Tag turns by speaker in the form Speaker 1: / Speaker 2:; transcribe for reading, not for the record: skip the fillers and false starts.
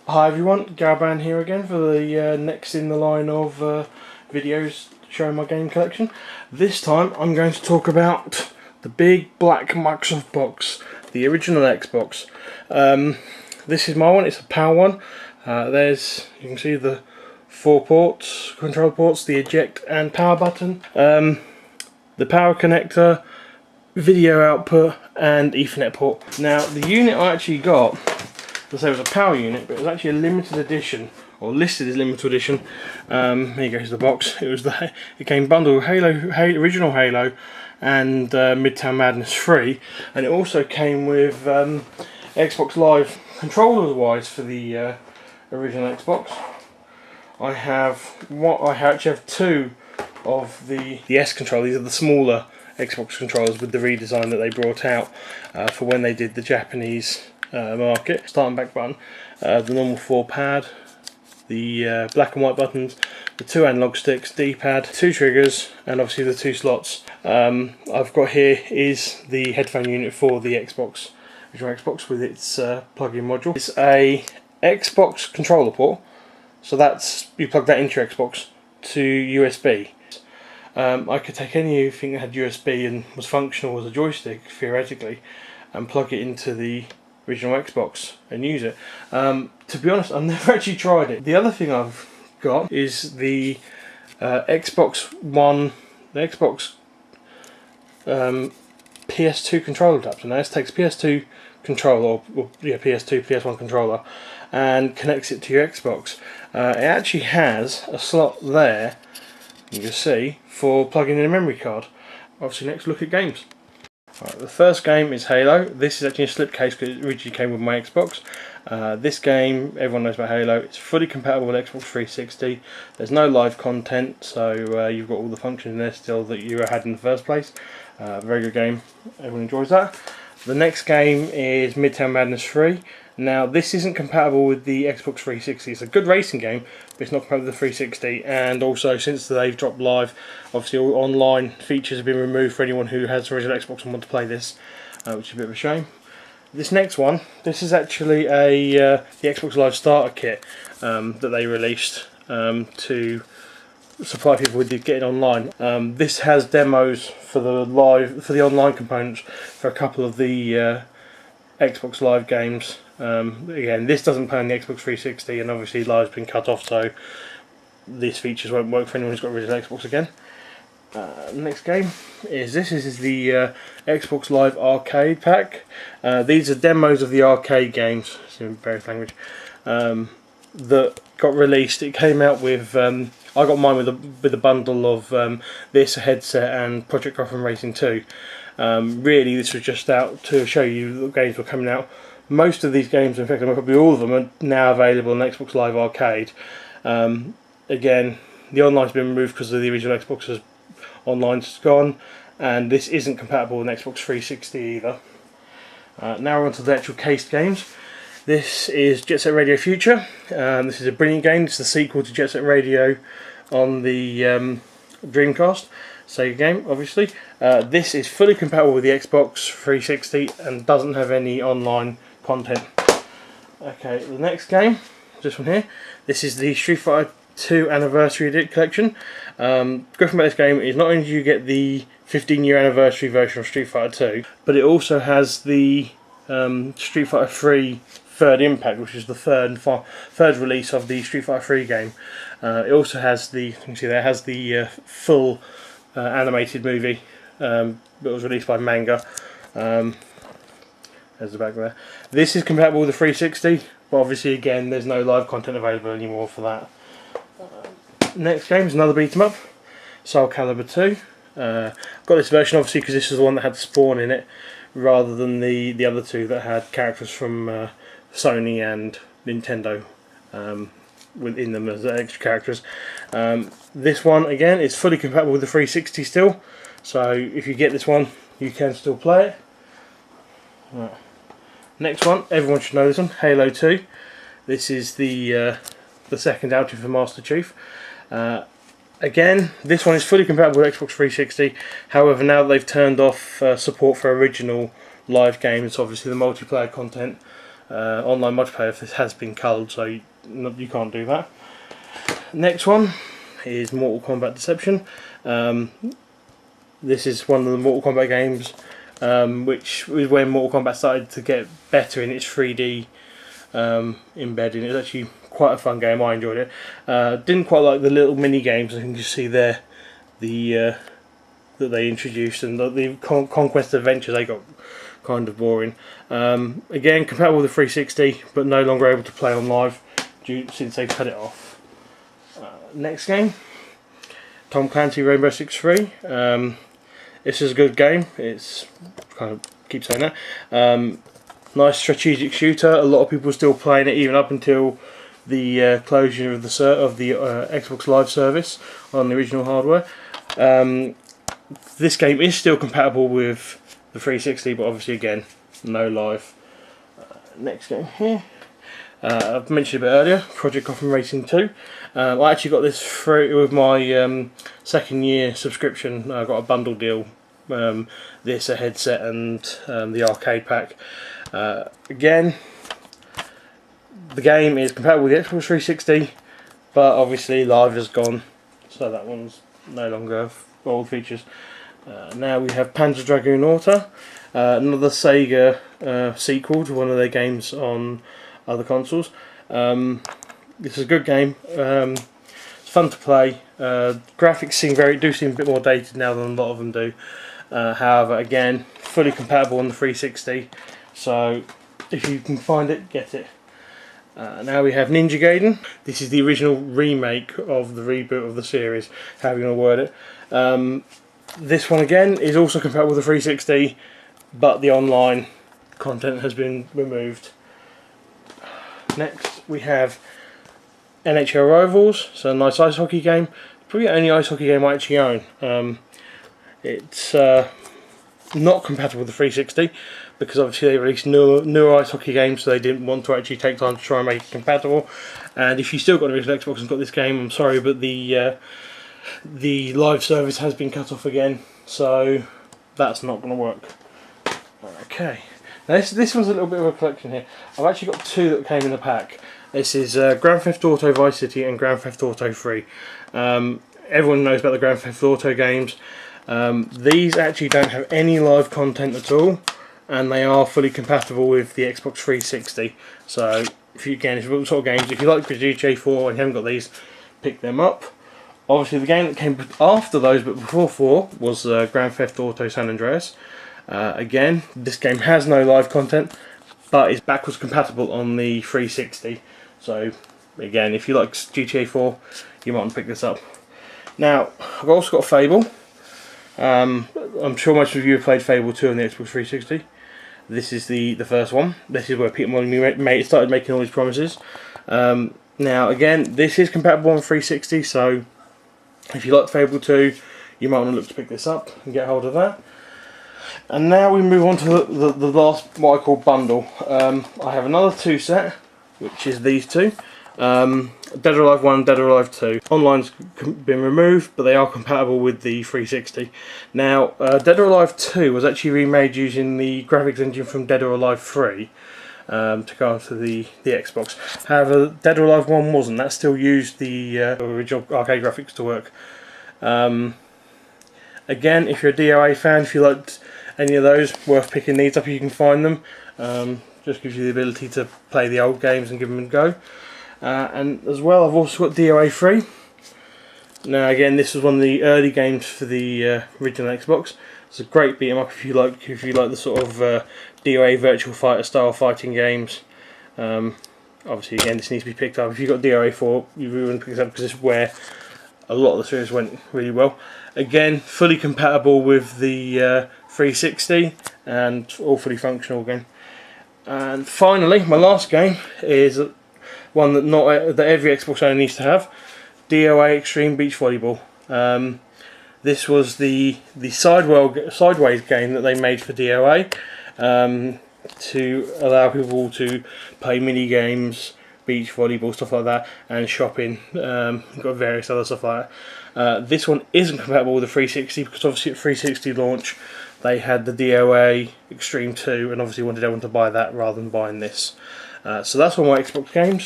Speaker 1: Hi everyone, Garban here again for the next in the line of videos showing my game collection. This time I'm going to talk about the big black Microsoft box, the original Xbox. This is my one, it's a PAL one. You can see the 4 ports, control ports, the eject and power button, the power connector, video output and Ethernet port. Now the unit I actually got, let's say it was a power unit, but it was actually a limited edition, or listed as limited edition. Here goes the box. It came bundled with original Halo and Midtown Madness 3, and it also came with Xbox Live controller wise for the original Xbox. I actually have two of the S controllers. These are the smaller Xbox controllers with the redesign that they brought out for when they did the Japanese market. Start and back button, the normal 4 pad, the black and white buttons, the 2 analog sticks, D-pad, 2 triggers, and obviously the 2 slots. I've got here is the headphone unit for the Xbox, original Xbox, with its plug-in module. It's a Xbox controller port, so that's, you plug that into your Xbox to USB. I could take anything that had USB and was functional as a joystick, theoretically, and plug it into the original Xbox and use it. To be honest, I've never actually tried it. The other thing I've got is the Xbox One, the Xbox PS2 controller adapter. Now this takes PS2 controller, or PS2, PS1 controller, and connects it to your Xbox. It actually has a slot there, you can see, for plugging in a memory card. Obviously, next look at games. Right, the first game is Halo. This is actually a slipcase because it originally came with my Xbox. This game, everyone knows about Halo. It's fully compatible with Xbox 360. There's no live content, so you've got all the functions in there still that you had in the first place. Very good game. Everyone enjoys that. The next game is Midtown Madness 3. Now this isn't compatible with the Xbox 360. It's a good racing game, but it's not compatible with the 360. And also, since they've dropped live, obviously all online features have been removed for anyone who has the original Xbox and want to play this, which is a bit of a shame. This next one, this is actually the Xbox Live Starter Kit that they released to supply people with getting online. This has demos for the online components for a couple of the Xbox Live games. Again, this doesn't play on the Xbox 360, and obviously Live's been cut off, so these features won't work for anyone who's got original Xbox again. Next game is the Xbox Live Arcade Pack. These are demos of the arcade games, it's in various language, that got released. It came out with, I got mine with a bundle of this, a headset, and Project Gotham Racing 2. Really, this was just out to show you the games were coming out. Most of these games, in fact probably all of them, are now available on Xbox Live Arcade. Again, the online's been removed because of the original Xbox's online's gone, and this isn't compatible with Xbox 360 either. Now we're on to the actual cased games. This is Jet Set Radio Future. This is a brilliant game. It's the sequel to Jet Set Radio on the Dreamcast. Sega game, obviously. This is fully compatible with the Xbox 360 and doesn't have any online content. Okay, the next game, this one here. This is the Street Fighter 2 Anniversary Collection. Good thing about this game is not only do you get the 15-year anniversary version of Street Fighter 2, but it also has the Street Fighter 3 Third Impact, which is the third release of the Street Fighter 3 game. It also has the, you can see there, has the full animated movie that was released by Manga. There's the back there. This is compatible with the 360, but obviously again there's no live content available anymore for that. Next game is another beat 'em up, Soul Calibur 2. Got this version obviously because this is the one that had Spawn in it, rather than the other two that had characters from Sony and Nintendo within them as extra characters. This one again is fully compatible with the 360 still, so if you get this one you can still play it. Right. Next one, everyone should know this one, Halo 2. This is the second outing for Master Chief. Again, this one is fully compatible with Xbox 360. However, now that they've turned off support for original live games, obviously the multiplayer content online multiplayer if this has been culled, so you can't do that. Next one is Mortal Kombat Deception. This is one of the Mortal Kombat games which is when Mortal Kombat started to get better in its 3D embedding. It was actually quite a fun game. I enjoyed it. Didn't quite like the little mini games. I can just see there that they introduced, and the Conquest Adventures, they got kind of boring. Again, compatible with the 360, but no longer able to play on live since they cut it off. Next game, Tom Clancy Rainbow Six Siege. This is a good game. It's kind of keep saying that. Nice strategic shooter. A lot of people are still playing it even up until the closure of the Xbox Live service on the original hardware. This game is still compatible with the 360, but obviously again, no live. Next game here. I've mentioned a bit earlier, Project Gotham Racing 2. I actually got this through with my second year subscription. I got a bundle deal. This, a headset, and the arcade pack. Again, the game is compatible with the Xbox 360, but obviously live has gone, so that one's no longer all features. Now we have Panzer Dragoon Auto, another Sega sequel to one of their games on other consoles. This is a good game. It's fun to play. Graphics do seem a bit more dated now than a lot of them do. However, again, fully compatible on the 360. So if you can find it, get it. Now we have Ninja Gaiden. This is the original remake of the reboot of the series, however you want to word it. This one again is also compatible with the 360, but the online content has been removed. Next we have NHL Rivals, so a nice ice hockey game. Probably the only ice hockey game I actually own. It's not compatible with the 360 because obviously they released newer ice hockey games, so they didn't want to actually take time to try and make it compatible. And if you still got an original Xbox and got this game, I'm sorry, but the live service has been cut off again, so that's not going to work. Okay, now this one's a little bit of a collection here. I've actually got two that came in the pack. This is Grand Theft Auto Vice City and Grand Theft Auto 3. Everyone knows about the Grand Theft Auto games. These actually don't have any live content at all, and they are fully compatible with the Xbox 360. So if you like GTA 4 and you haven't got these, pick them up. Obviously the game that came after those but before 4 was Grand Theft Auto San Andreas. Again, this game has no live content, but is backwards compatible on the 360. So again, if you like GTA 4, you might want to pick this up. Now, I've also got Fable. I'm sure most of you have played Fable 2 on the Xbox 360. This is the first one. This is where Peter Molyneux started making all these promises. Now again, this is compatible on 360, so if you like Fable 2, you might want to look to pick this up and get hold of that. And now we move on to the last, what I call bundle. I have another 2 set, which is these two. Dead or Alive 1 and Dead or Alive 2. Online's been removed, but they are compatible with the 360. Now, Dead or Alive 2 was actually remade using the graphics engine from Dead or Alive 3 to go onto the Xbox. However, Dead or Alive 1 wasn't. That still used the original arcade graphics to work. Again, if you're a DOA fan, if you liked any of those, worth picking these up if you can find them. Just gives you the ability to play the old games and give them a go. And as well, I've also got DOA 3. Now again, this was one of the early games for the original Xbox. It's a great beat 'em up if you like the sort of DOA Virtual Fighter style fighting games. Obviously, again, this needs to be picked up. If you've got DOA 4, you really want to pick this up because this is where a lot of the series went really well. Again, fully compatible with the 360 and all fully functional again. And finally, my last game is one that every Xbox owner needs to have: DOA Extreme Beach Volleyball. This was the sideways game that they made for DOA to allow people to play mini games, beach volleyball, stuff like that, and shopping. Got various other stuff like that. This one isn't compatible with the 360 because obviously at 360 launch they had the DOA Extreme 2 and obviously wanted everyone to buy that rather than buying this. So that's all my Xbox games.